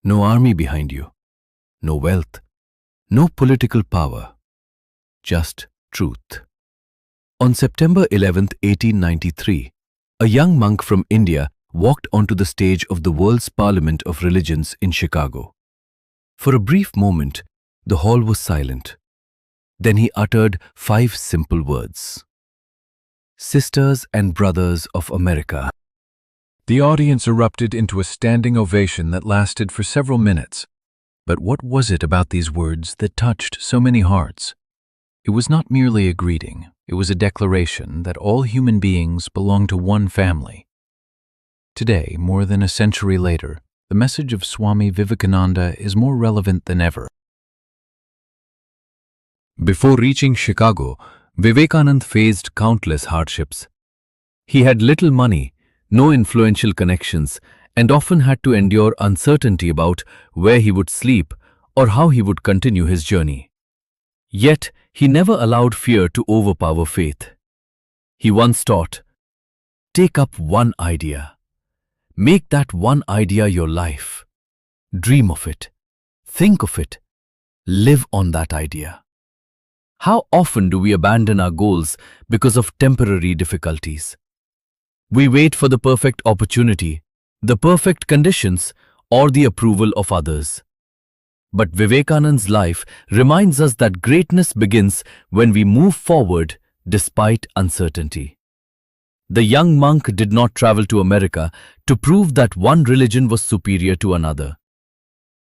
No army behind you, no wealth, no political power, just truth. On September 11, 1893, a young monk from India walked onto the stage of the World's Parliament of Religions in Chicago. For a brief moment, the hall was silent. Then he uttered 5 simple words. Sisters and brothers of America. The audience erupted into a standing ovation that lasted for several minutes. But what was it about these words that touched so many hearts? It was not merely a greeting, it was a declaration that all human beings belong to one family. Today, more than a century later, the message of Swami Vivekananda is more relevant than ever. Before reaching Chicago, Vivekananda faced countless hardships. He had little money, no influential connections, and often had to endure uncertainty about where he would sleep or how he would continue his journey. Yet, he never allowed fear to overpower faith. He once taught, "Take up one idea. Make that one idea your life. Dream of it. Think of it. Live on that idea." How often do we abandon our goals because of temporary difficulties? We wait for the perfect opportunity, the perfect conditions, or the approval of others. But Vivekananda's life reminds us that greatness begins when we move forward despite uncertainty. The young monk did not travel to America to prove that one religion was superior to another.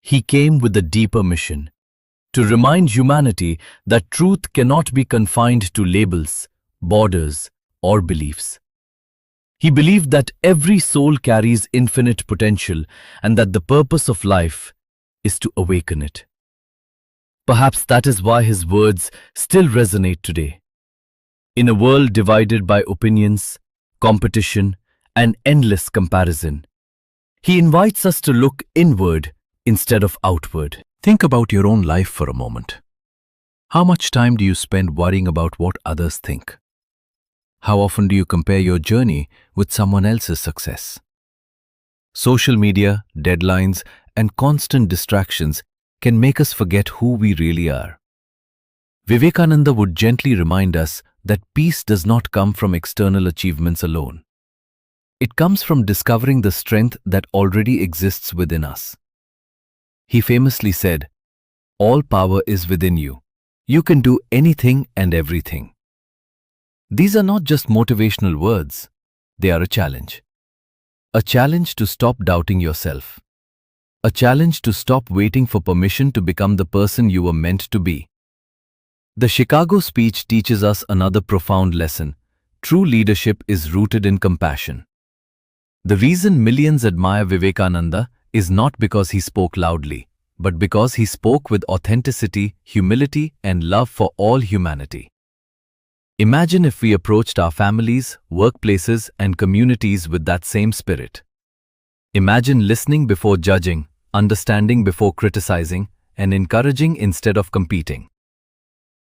He came with a deeper mission, to remind humanity that truth cannot be confined to labels, borders, or beliefs. He believed that every soul carries infinite potential and that the purpose of life is to awaken it. Perhaps that is why his words still resonate today. In a world divided by opinions, competition, and endless comparison, he invites us to look inward instead of outward. Think about your own life for a moment. How much time do you spend worrying about what others think? How often do you compare your journey with someone else's success? Social media, deadlines, and constant distractions can make us forget who we really are. Vivekananda would gently remind us that peace does not come from external achievements alone. It comes from discovering the strength that already exists within us. He famously said, "All power is within you. You can do anything and everything." These are not just motivational words, they are a challenge. A challenge to stop doubting yourself. A challenge to stop waiting for permission to become the person you were meant to be. The Chicago speech teaches us another profound lesson. True leadership is rooted in compassion. The reason millions admire Vivekananda is not because he spoke loudly, but because he spoke with authenticity, humility, and love for all humanity. Imagine if we approached our families, workplaces, and communities with that same spirit. Imagine listening before judging, understanding before criticizing, and encouraging instead of competing.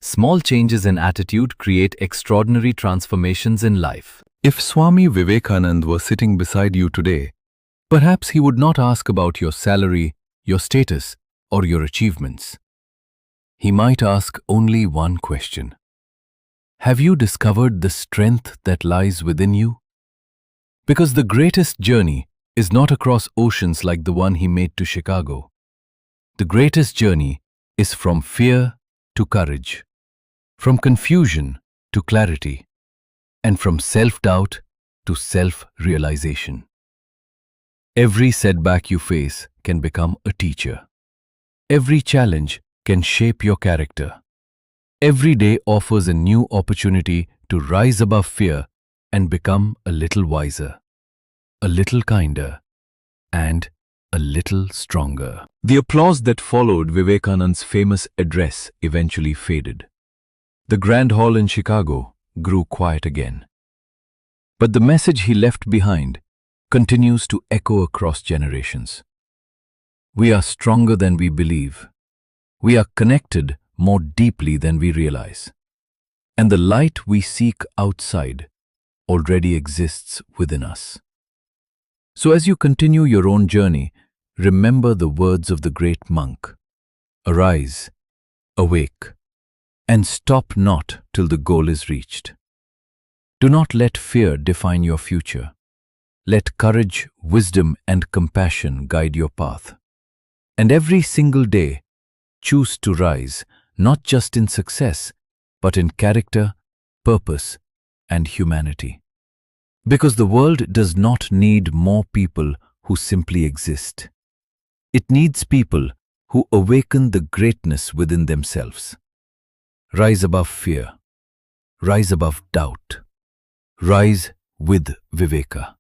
Small changes in attitude create extraordinary transformations in life. If Swami Vivekananda were sitting beside you today, perhaps he would not ask about your salary, your status, or your achievements. He might ask only one question. Have you discovered the strength that lies within you? Because the greatest journey is not across oceans like the one he made to Chicago. The greatest journey is from fear to courage, from confusion to clarity, and from self-doubt to self-realization. Every setback you face can become a teacher. Every challenge can shape your character. Every day offers a new opportunity to rise above fear and become a little wiser, a little kinder, and a little stronger. The applause that followed Vivekananda's famous address eventually faded. The Grand Hall in Chicago grew quiet again. But the message he left behind continues to echo across generations. We are stronger than we believe. We are connected more deeply than we realize. And the light we seek outside already exists within us. So as you continue your own journey, remember the words of the great monk. Arise, awake, and stop not till the goal is reached. Do not let fear define your future. Let courage, wisdom, and compassion guide your path. And every single day, choose to rise, not just in success, but in character, purpose, and humanity. Because the world does not need more people who simply exist. It needs people who awaken the greatness within themselves. Rise above fear. Rise above doubt. Rise with Viveka.